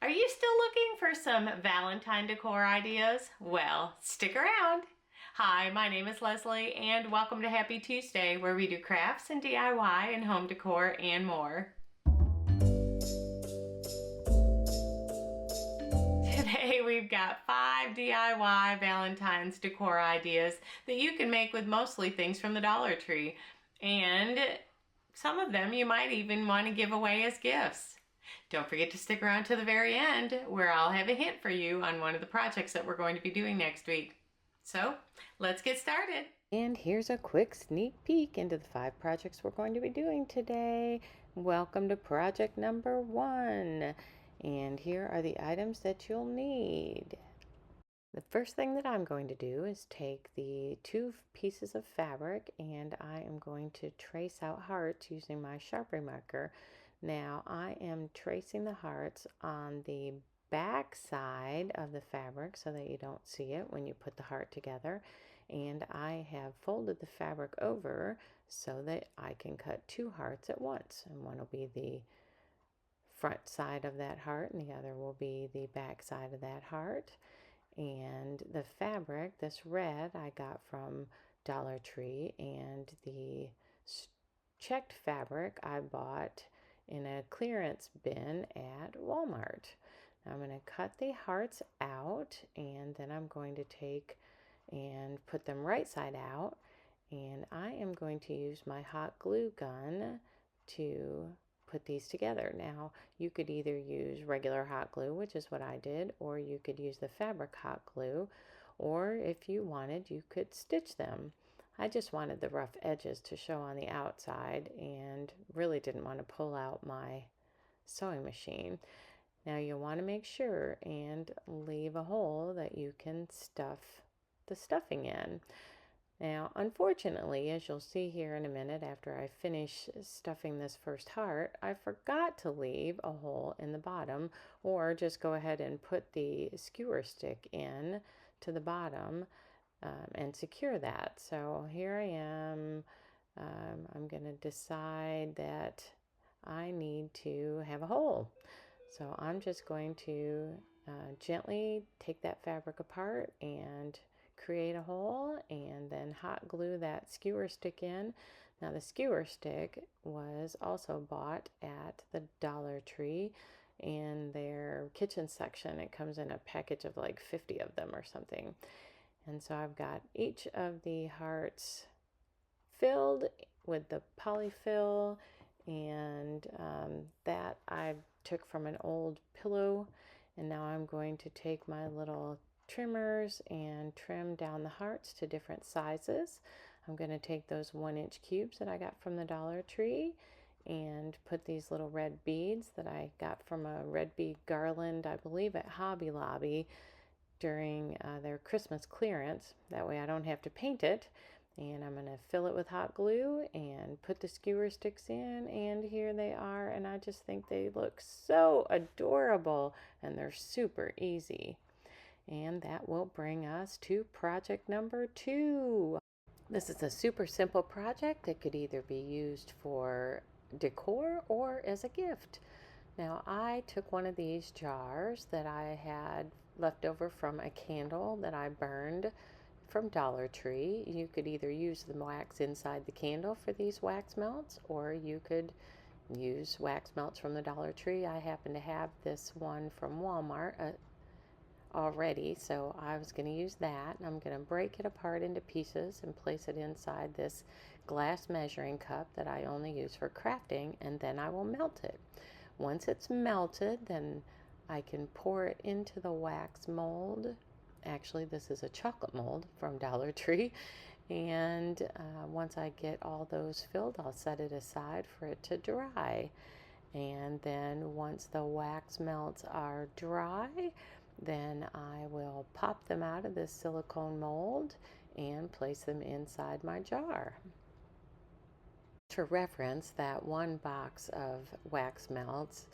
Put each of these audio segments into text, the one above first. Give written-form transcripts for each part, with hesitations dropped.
Are you still looking for some Valentine decor ideas? Well, stick around. Hi, my name is Leslie and welcome to Happy Tuesday, where we do crafts and DIY and home decor and more. Today we've got 5 DIY Valentine's decor ideas that you can make with mostly things from the Dollar Tree. And some of them you might even want to give away as gifts. Don't forget to stick around to the very end, where I'll have a hint for you on one of the projects that we're going to be doing next week. So let's get started. And here's a quick sneak peek into the 5 projects we're going to be doing today. Welcome to project number 1. And here are the items that you'll need. The first thing that I'm going to do is take the 2 pieces of fabric and I am going to trace out hearts using my Sharpie marker. Now I am tracing the hearts on the back side of the fabric so that you don't see it when you put the heart together, and I have folded the fabric over so that I can cut 2 hearts at once, and one will be the front side of that heart and the other will be the back side of that heart. And the fabric, this red, I got from Dollar Tree, and the checked fabric I bought in a clearance bin at Walmart. Now I'm going to cut the hearts out, and then I'm going to take and put them right side out, and I am going to use my hot glue gun to put these together. Now you could either use regular hot glue, which is what I did, or you could use the fabric hot glue, or if you wanted you could stitch them. I just wanted the rough edges to show on the outside and really didn't want to pull out my sewing machine. Now you'll want to make sure and leave a hole that you can stuff the stuffing in. Now, unfortunately, as you'll see here in a minute after I finish stuffing this first heart, I forgot to leave a hole in the bottom, or just go ahead and put the skewer stick in to the bottom and secure that. So here I am. I'm going to decide that I need to have a hole. So I'm just going to gently take that fabric apart and create a hole, and then hot glue that skewer stick in. Now the skewer stick was also bought at the Dollar Tree in their kitchen section. It comes in a package of like 50 of them or something. And so I've got each of the hearts filled with the polyfill, and that I took from an old pillow, and now I'm going to take my little trimmers and trim down the hearts to different sizes. I'm going to take those 1-inch cubes that I got from the Dollar Tree and put these little red beads that I got from a red bead garland, I believe at Hobby Lobby, during their Christmas clearance. That way I don't have to paint it. And I'm going to fill it with hot glue and put the skewer sticks in, and here they are, and I just think they look so adorable and they're super easy. And that will bring us to project number 2. This is a super simple project that could either be used for decor or as a gift. Now I took one of these jars that I had left over from a candle that I burned from Dollar Tree. You could either use the wax inside the candle for these wax melts, or you could use wax melts from the Dollar Tree. I happen to have this one from Walmart already, so I was going to use that. And I'm going to break it apart into pieces and place it inside this glass measuring cup that I only use for crafting, and then I will melt it. Once it's melted, then I can pour it into the wax mold. Actually, this is a chocolate mold from Dollar Tree, and once I get all those filled, I'll set it aside for it to dry. And then once the wax melts are dry, then I will pop them out of this silicone mold and place them inside my jar. For reference, that 1 box of wax melts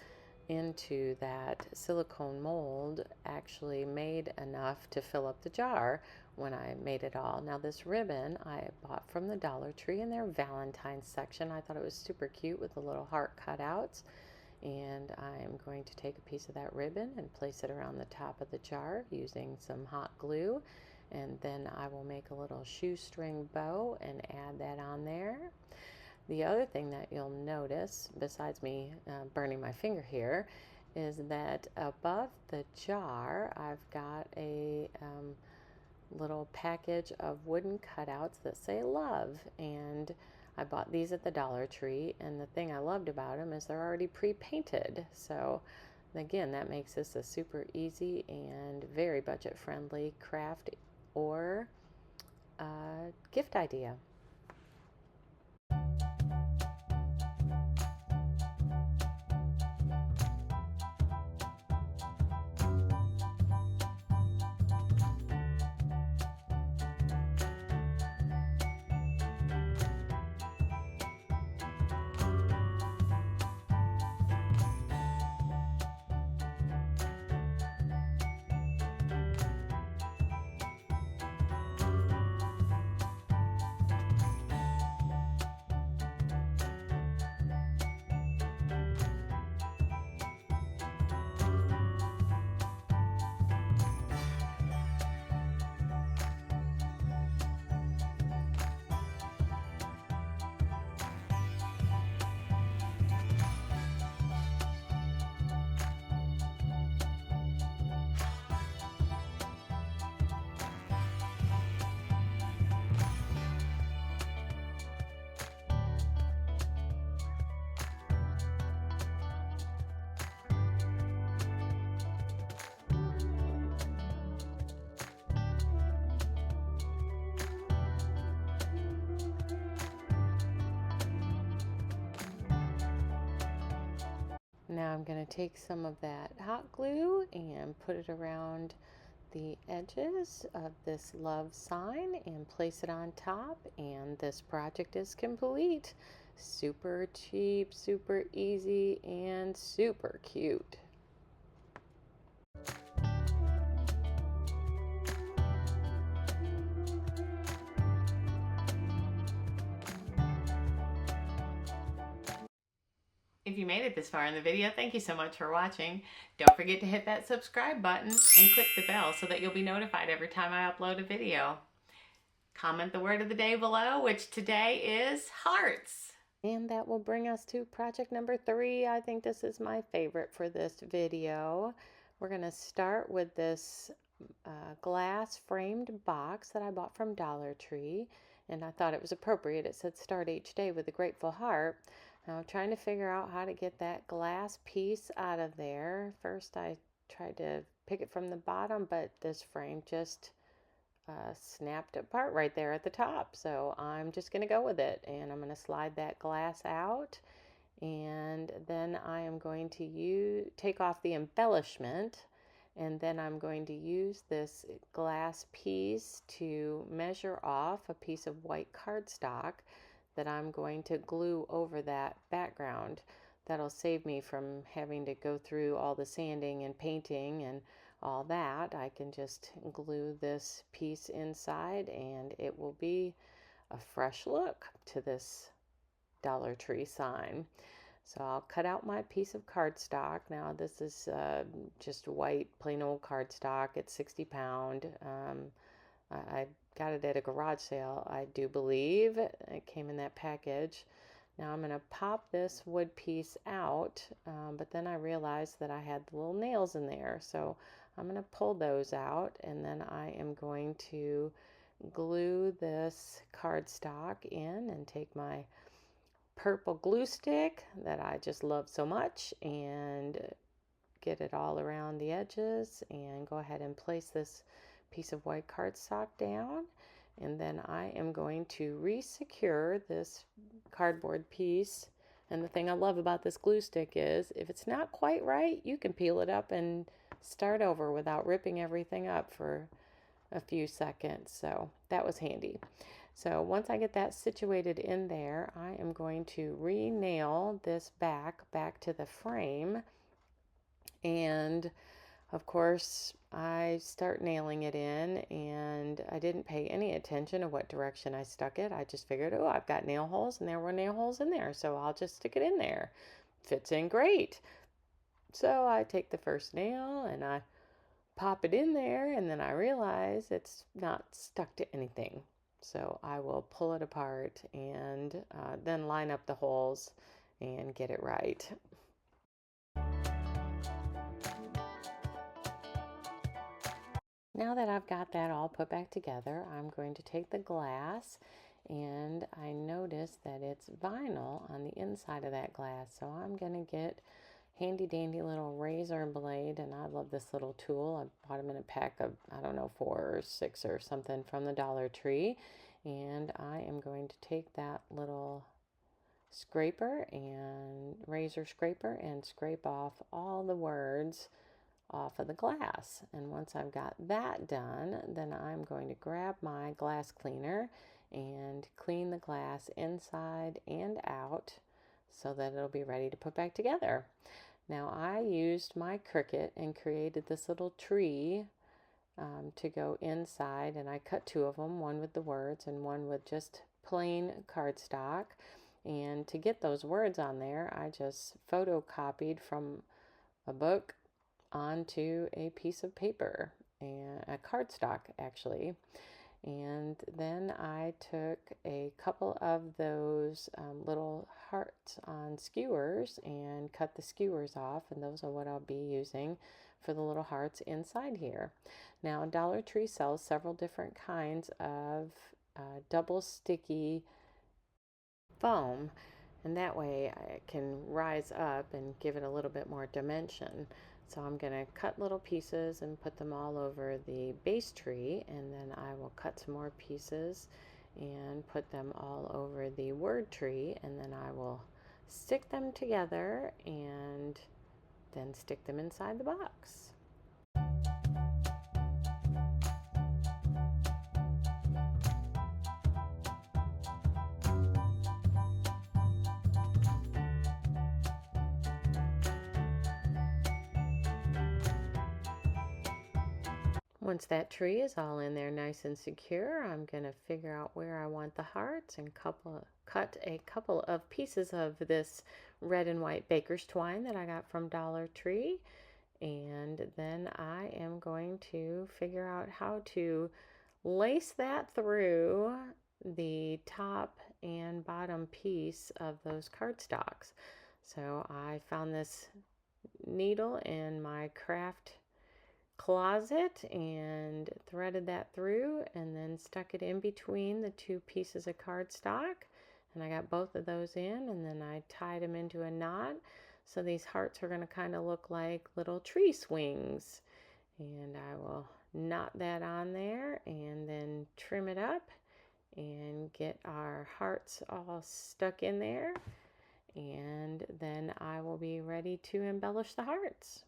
into that silicone mold actually made enough to fill up the jar when I made it all. Now this ribbon I bought from the Dollar Tree in their Valentines section. I thought it was super cute with the little heart cutouts, And I'm going to take a piece of that ribbon and place it around the top of the jar using some hot glue. And then I will make a little shoestring bow and add that on there. The other thing that you'll notice, besides me burning my finger here, is that above the jar I've got a little package of wooden cutouts that say love, and I bought these at the Dollar Tree, and the thing I loved about them is they're already pre-painted. So again, that makes this a super easy and very budget friendly craft or gift idea. Now I'm going to take some of that hot glue and put it around the edges of this love sign and place it on top, and this project is complete. Super cheap, super easy, and super cute. If you made it this far in the video, thank you so much for watching. Don't forget to hit that subscribe button and click the bell so that you'll be notified every time I upload a video. Comment the word of the day below, which today is hearts. And that will bring us to project number 3. I think this is my favorite for this video. We're going to start with this glass framed box that I bought from Dollar Tree, and I thought it was appropriate. It said start each day with a grateful heart. Now I'm trying to figure out how to get that glass piece out of there. First I tried to pick it from the bottom, but this frame just snapped apart right there at the top. So I'm just going to go with it, and I'm going to slide that glass out, and then I am going to take off the embellishment, and then I'm going to use this glass piece to measure off a piece of white cardstock that I'm going to glue over that background. That'll save me from having to go through all the sanding and painting and all that. I can just glue this piece inside, and it will be a fresh look to this Dollar Tree sign. So I'll cut out my piece of cardstock. Now this is just white, plain old cardstock. It's 60 pound. I got it at a garage sale, I do believe. It came in that package. Now I'm going to pop this wood piece out, but then I realized that I had the little nails in there. So I'm going to pull those out, and then I am going to glue this cardstock in and take my purple glue stick that I just love so much and get it all around the edges and go ahead and place this piece of white cardstock down. And then I am going to re-secure this cardboard piece. And the thing I love about this glue stick is if it's not quite right, you can peel it up and start over without ripping everything up for a few seconds. So that was handy. So once I get that situated in there, I am going to re-nail this back to the frame. And of course, I start nailing it in, and I didn't pay any attention to what direction I stuck it. I just figured, oh, I've got nail holes, and there were nail holes in there, so I'll just stick it in there. fits in great. So I take the first nail and I pop it in there, and then I realize it's not stuck to anything. So I will pull it apart and then line up the holes and get it right. Now that I've got that all put back together, I'm going to take the glass, and I notice that it's vinyl on the inside of that glass. So I'm going to get handy dandy little razor blade, and I love this little tool. I bought them in a pack of, I don't know, 4 or 6 or something from the Dollar Tree. And I am going to take that little scraper and razor scraper and scrape off all the words off of the glass. And once I've got that done, then I'm going to grab my glass cleaner and clean the glass inside and out so that it'll be ready to put back together. Now I used my Cricut and created this little tree to go inside, and I cut 2 of them, one with the words and one with just plain cardstock. And to get those words on there, I just photocopied from a book onto a piece of paper, and a cardstock actually. And then I took a couple of those little hearts on skewers and cut the skewers off, and those are what I'll be using for the little hearts inside here. Now Dollar Tree sells several different kinds of double sticky foam, and that way I can rise up and give it a little bit more dimension. So I'm going to cut little pieces and put them all over the base tree, and then I will cut some more pieces and put them all over the word tree, and then I will stick them together and then stick them inside the box. Once that tree is all in there nice and secure, I'm going to figure out where I want the hearts and cut a couple of pieces of this red and white baker's twine that I got from Dollar Tree. And then I am going to figure out how to lace that through the top and bottom piece of those cardstocks. So I found this needle in my craft closet and threaded that through and then stuck it in between the 2 pieces of cardstock, and I got both of those in, and then I tied them into a knot. So these hearts are going to kind of look like little tree swings, and I will knot that on there and then trim it up and get our hearts all stuck in there, and then I will be ready to embellish the hearts.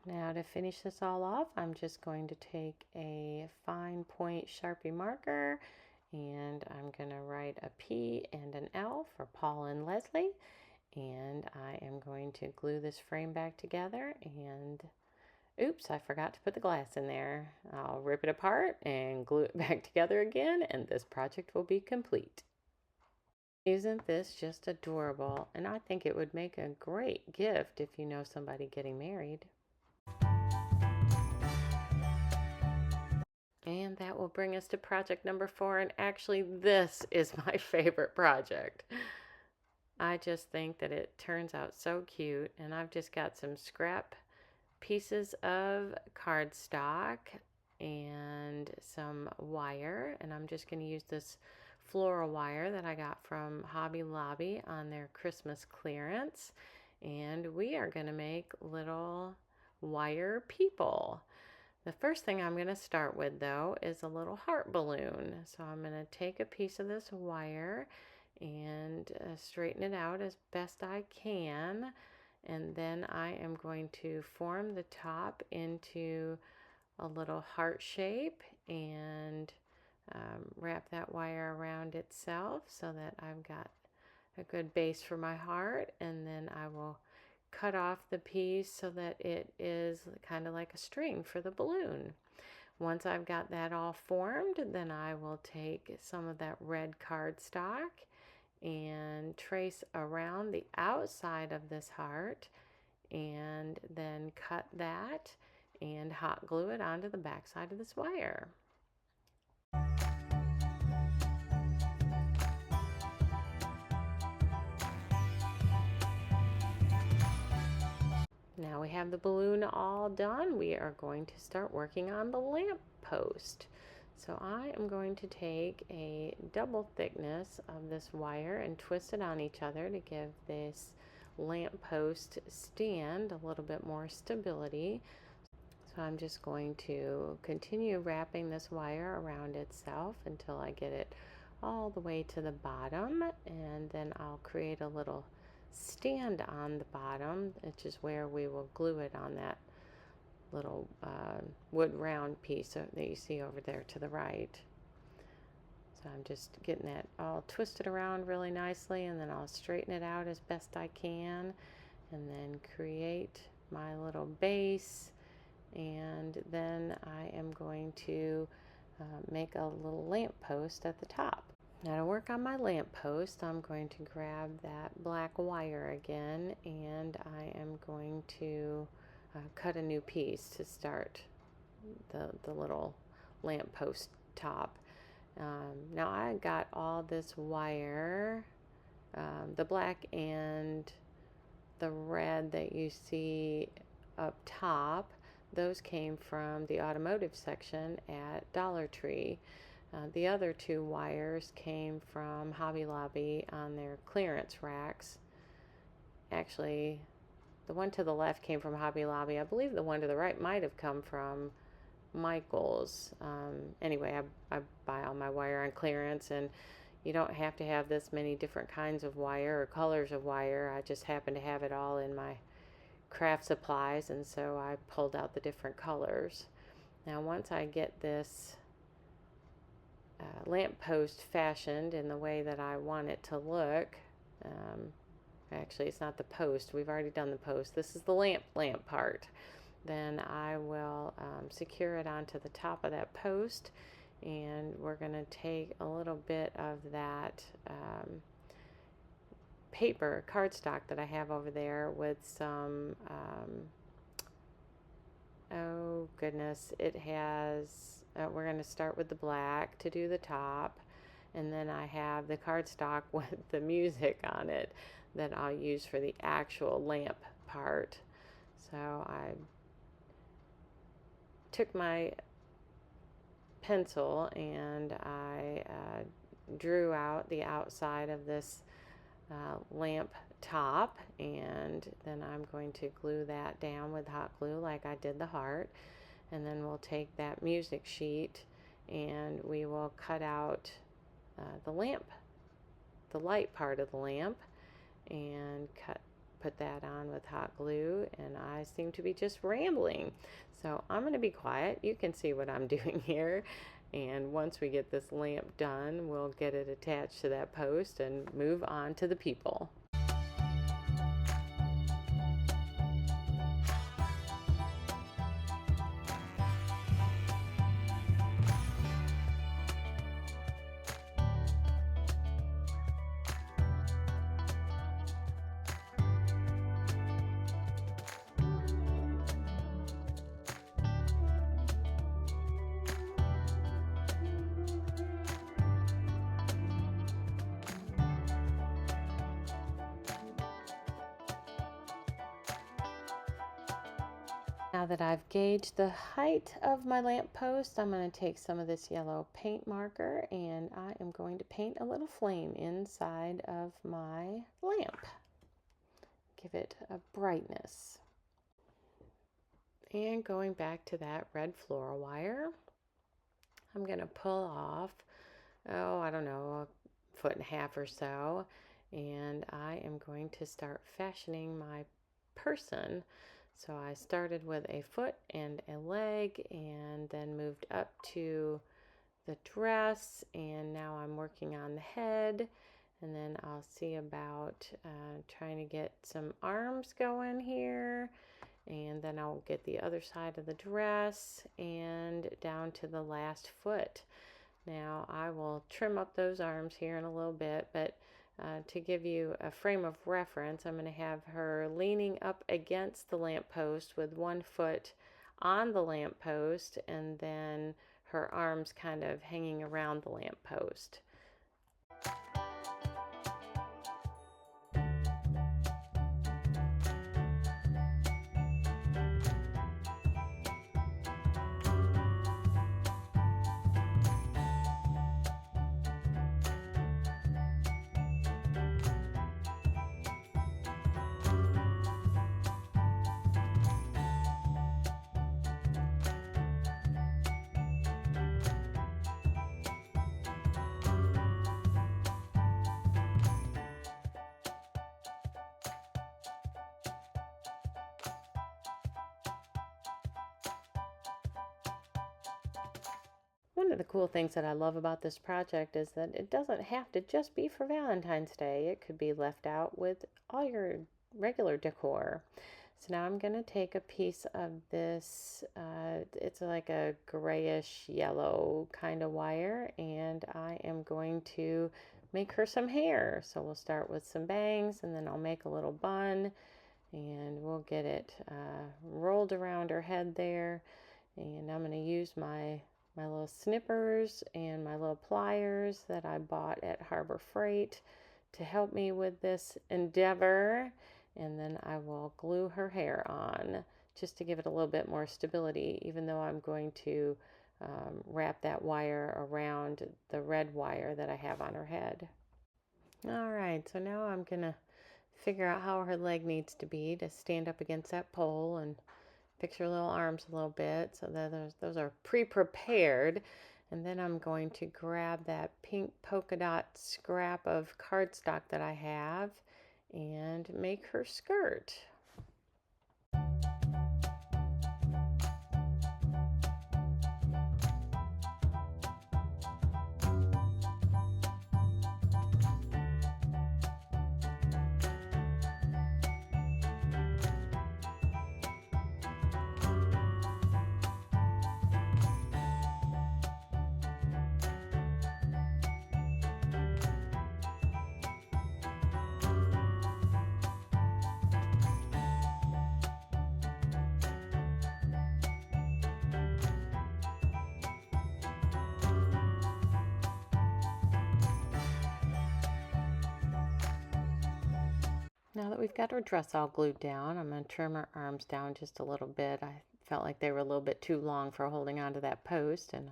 Now to finish this all off, I'm just going to take a fine point Sharpie marker, and I'm going to write a P and an L for Paul and Leslie, and I am going to glue this frame back together, and oops, I forgot to put the glass in there. I'll rip it apart and glue it back together again, and this project will be complete. Isn't this just adorable? And I think it would make a great gift if you know somebody getting married. And that will bring us to project number 4, and actually this is my favorite project. I just think that it turns out so cute, and I've just got some scrap pieces of cardstock and some wire, and I'm just going to use this floral wire that I got from Hobby Lobby on their Christmas clearance, and we are going to make little wire people. The first thing I'm going to start with, though, is a little heart balloon. So I'm going to take a piece of this wire and straighten it out as best I can. And then I am going to form the top into a little heart shape and wrap that wire around itself so that I've got a good base for my heart, and then I will cut off the piece so that it is kind of like a string for the balloon. Once I've got that all formed, then I will take some of that red cardstock and trace around the outside of this heart, and then cut that and hot glue it onto the back side of this wire. Now we have the balloon all done, we are going to start working on the lamp post. So I am going to take a double thickness of this wire and twist it on each other to give this lamp post stand a little bit more stability. So I'm just going to continue wrapping this wire around itself until I get it all the way to the bottom, and then I'll create a little stand on the bottom, which is where we will glue it on that little wood round piece that you see over there to the right. So I'm just getting that all twisted around really nicely, and then I'll straighten it out as best I can, and then create my little base, and then I am going to make a little lamp post at the top. Now to work on my lamp post, I'm going to grab that black wire again, and I am going to cut a new piece to start the little lamp post top. Now I got all this wire, the black and the red that you see up top, those came from the automotive section at Dollar Tree. The other two wires came from Hobby Lobby on their clearance racks. Actually, the one to the left came from Hobby Lobby. I believe the one to the right might have come from Michael's. Anyway, I buy all my wire on clearance, and you don't have to have this many different kinds of wire or colors of wire. I just happen to have it all in my craft supplies, and so I pulled out the different colors. Now once I get this lamp post fashioned in the way that I want it to look, actually it's not the post, we've already done the post, this is the lamp part, then I will secure it onto the top of that post, and we're going to take a little bit of that paper cardstock that I have over there with some oh goodness, it has we're going to start with the black to do the top, and then I have the cardstock with the music on it that I'll use for the actual lamp part. So I took my pencil and I drew out the outside of this lamp top, and then I'm going to glue that down with hot glue like I did the heart, and then we'll take that music sheet and we will cut out the light part of the lamp, and put that on with hot glue. And I seem to be just rambling, so I'm going to be quiet. You can see what I'm doing here, and once we get this lamp done, we'll get it attached to that post and move on to the people. Now that I've gauged the height of my lamp post, I'm going to take some of this yellow paint marker, and I am going to paint a little flame inside of my lamp. Give it a brightness. And going back to that red floral wire, I'm going to pull off, I don't know, a foot and a half or so, and I am going to start fashioning my person. So I started with a foot and a leg, and then moved up to the dress, and now I'm working on the head, and then I'll see about trying to get some arms going here, and then I'll get the other side of the dress and down to the last foot. Now I will trim up those arms here in a little bit, but to give you a frame of reference, I'm going to have her leaning up against the lamppost with one foot on the lamppost, and then her arms kind of hanging around the lamppost. One of the cool things that I love about this project is that it doesn't have to just be for Valentine's Day. It could be left out with all your regular decor. So now I'm going to take a piece of this, it's like a grayish yellow kind of wire, and I am going to make her some hair. So we'll start with some bangs, and then I'll make a little bun, and we'll get it rolled around her head there. And I'm going to use my little snippers and my little pliers that I bought at Harbor Freight to help me with this endeavor. And then I will glue her hair on just to give it a little bit more stability, even though I'm going to wrap that wire around the red wire that I have on her head. All right, so now I'm gonna figure out how her leg needs to be to stand up against that pole, and fix her little arms a little bit so that those are pre-prepared. And then I'm going to grab that pink polka dot scrap of cardstock that I have and make her skirt. Now that we've got her dress all glued down, I'm going to trim her arms down just a little bit. I felt like they were a little bit too long for holding onto that post, and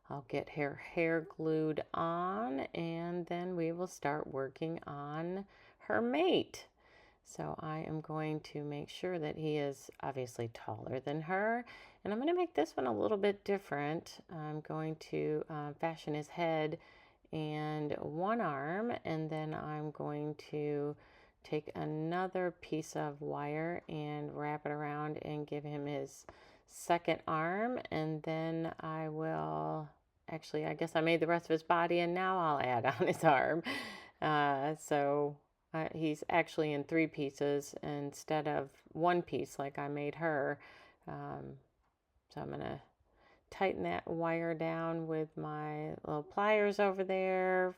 I'll get her hair glued on, and then we will start working on her mate. So I am going to make sure that he is obviously taller than her, and I'm going to make this one a little bit different. I'm going to fashion his head and one arm, and then I'm going to take another piece of wire and wrap it around and give him his second arm, and then I will, actually I guess I made the rest of his body, and now I'll add on his arm. He's actually in 3 pieces instead of 1 piece like I made her. So I'm going to tighten that wire down with my little pliers over there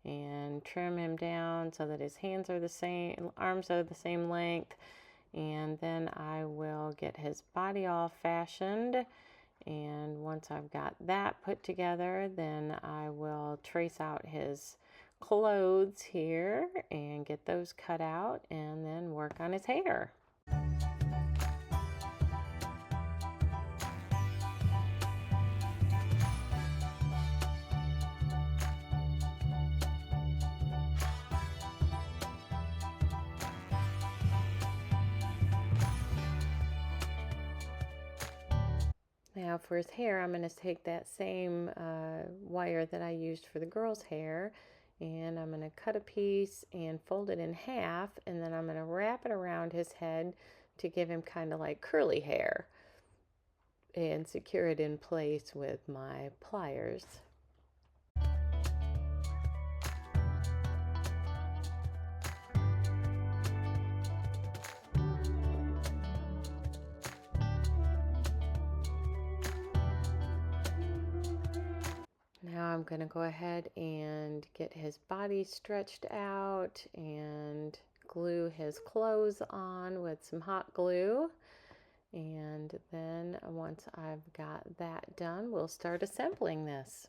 and trim him down so that his hands are the same, arms are the same length. And then I will get his body all fashioned. And once I've got that put together, then I will trace out his clothes here and get those cut out, and then work on his hair. Now for his hair, I'm going to take that same wire that I used for the girl's hair, and I'm going to cut a piece and fold it in half, and then I'm going to wrap it around his head to give him kind of like curly hair, and secure it in place with my pliers. I'm going to go ahead and get his body stretched out and glue his clothes on with some hot glue. And then once I've got that done, we'll start assembling this.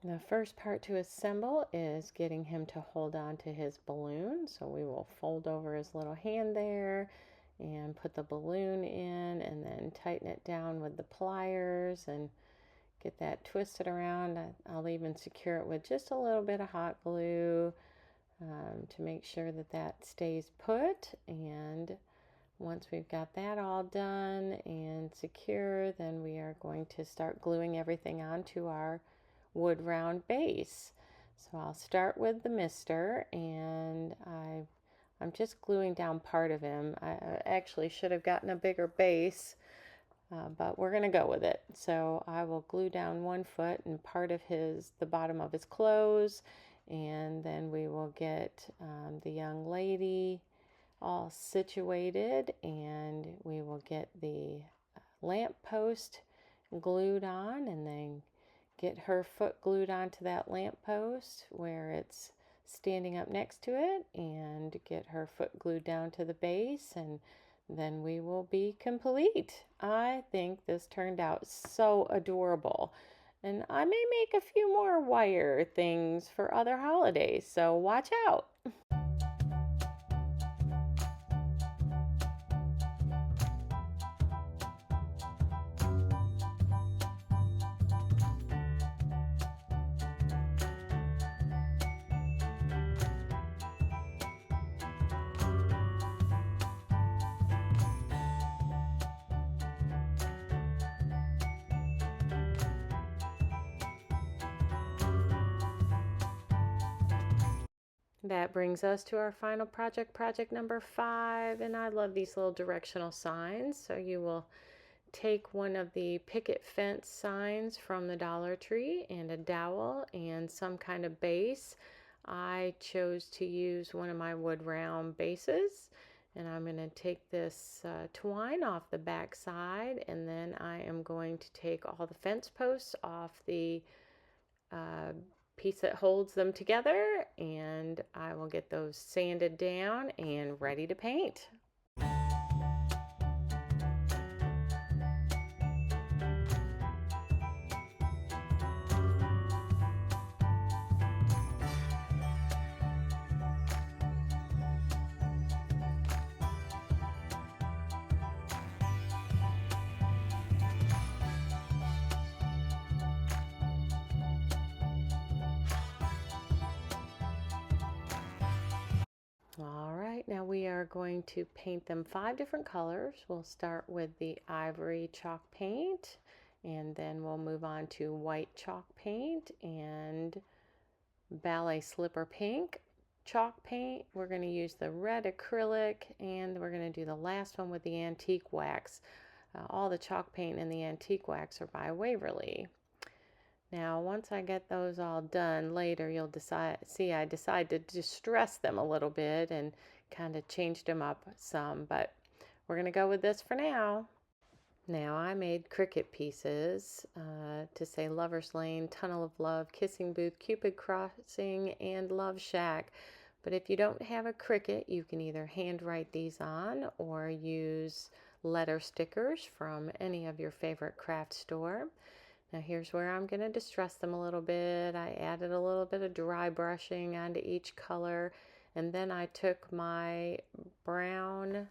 The first part to assemble is getting him to hold on to his balloon. So we will fold over his little hand there and put the balloon in and then tighten it down with the pliers and get that twisted around. I'll even secure it with just a little bit of hot glue to make sure that that stays put. And once we've got that all done and secure, then we are going to start gluing everything onto our wood round base. So I'll start with the mister, and I'm just gluing down part of him. I actually should have gotten a bigger base, but we're going to go with it. So I will glue down 1 foot and part of the bottom of his clothes, and then we will get the young lady all situated, and we will get the lamp post glued on, and then get her foot glued onto that lamp post where it's standing up next to it, and get her foot glued down to the base, and then we will be complete. I think this turned out so adorable, and I may make a few more wire things for other holidays, so watch out. That brings us to our final project, project number 5, and I love these little directional signs. So you will take one of the picket fence signs from the Dollar Tree and a dowel and some kind of base. I chose to use one of my wood round bases, and I'm going to take this twine off the back side, and then I am going to take all the fence posts off the piece that holds them together, and I will get those sanded down and ready to paint. All right, now we are going to paint them 5 different colors. We'll start with the ivory chalk paint, and then we'll move on to white chalk paint and ballet slipper pink chalk paint. We're going to use the red acrylic, and we're going to do the last one with the antique wax. All the chalk paint and the antique wax are by Waverly. Now, once I get those all done later, you'll see I decided to distress them a little bit and kind of changed them up some, but we're going to go with this for now. Now, I made cricket pieces to say Lover's Lane, Tunnel of Love, Kissing Booth, Cupid Crossing, and Love Shack. But if you don't have a cricket, you can either handwrite these on or use letter stickers from any of your favorite craft store. Now here's where I'm going to distress them a little bit. I added a little bit of dry brushing onto each color, and then I took my brown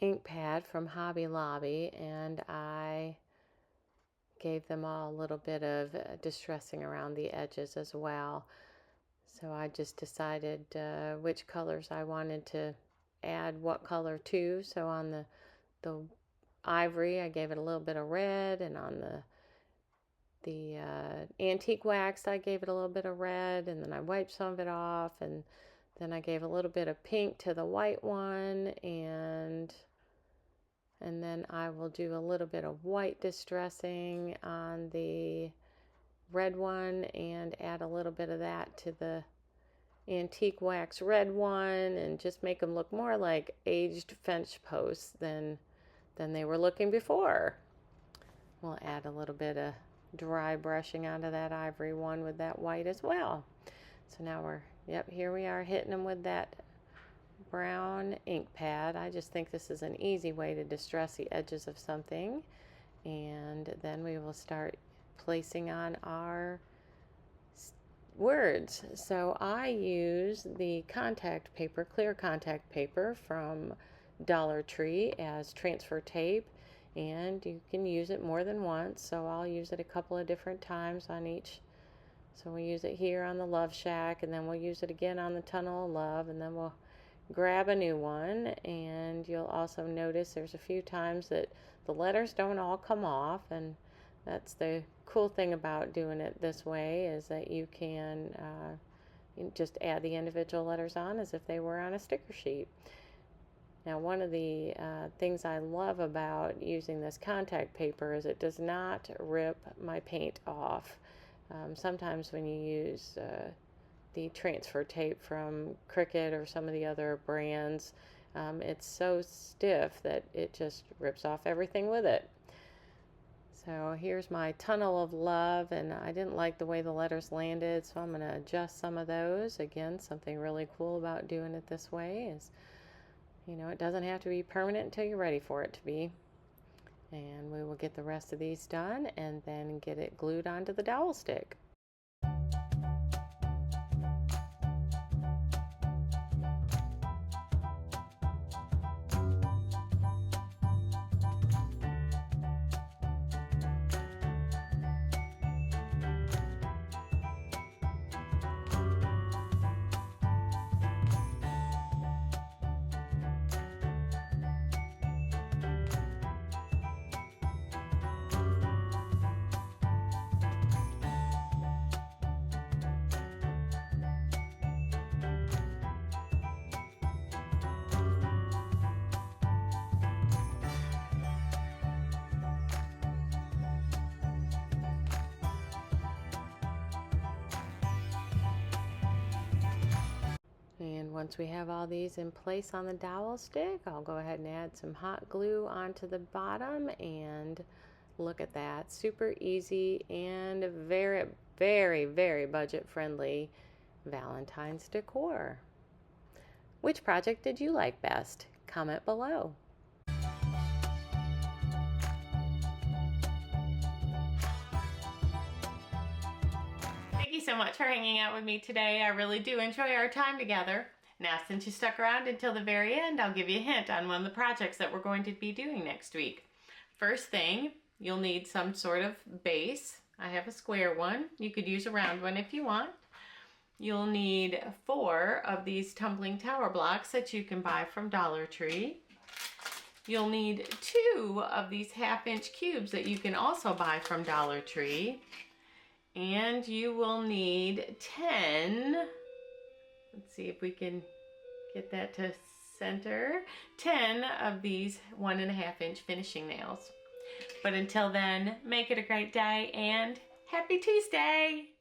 ink pad from Hobby Lobby and I gave them all a little bit of distressing around the edges as well. So I just decided which colors I wanted to add what color to. So on the ivory, I gave it a little bit of red, and on the the antique wax. I gave it a little bit of red, and then I wiped some of it off, and then I gave a little bit of pink to the white one, and then I will do a little bit of white distressing on the red one and add a little bit of that to the antique wax red one, and just make them look more like aged fence posts than they were looking before. We'll add a little bit of dry brushing onto that ivory one with that white as well. So now here we are hitting them with that brown ink pad. I just think this is an easy way to distress the edges of something. And then we will start placing on our words. So I use the contact paper, clear contact paper from Dollar Tree as transfer tape, and you can use it more than once, so I'll use it a couple of different times on each. So we use it here on the Love Shack, and then we'll use it again on the Tunnel of Love, and then we'll grab a new one. And you'll also notice there's a few times that the letters don't all come off, and that's the cool thing about doing it this way, is that you can just add the individual letters on as if they were on a sticker sheet. Now, one of the things I love about using this contact paper is it does not rip my paint off. Sometimes when you use the transfer tape from Cricut or some of the other brands, it's so stiff that it just rips off everything with it. So here's my Tunnel of Love, and I didn't like the way the letters landed, so I'm going to adjust some of those. Again, something really cool about doing it this way is, it doesn't have to be permanent until you're ready for it to be. And we will get the rest of these done and then get it glued onto the dowel stick. And once we have all these in place on the dowel stick, I'll go ahead and add some hot glue onto the bottom, and look at that. Super easy and very, very, very budget friendly Valentine's decor. Which project did you like best? Comment below. Thank you so much for hanging out with me today. I really do enjoy our time together. Now, since you stuck around until the very end, I'll give you a hint on one of the projects that we're going to be doing next week. First thing, you'll need some sort of base. I have a square one. You could use a round one if you want. You'll need 4 of these tumbling tower blocks that you can buy from Dollar Tree. You'll need 2 of these 1/2-inch cubes that you can also buy from Dollar Tree. And you will need 10, let's see if we can get that to center, 10 of these 1.5-inch finishing nails. But until then, make it a great day and happy Tuesday!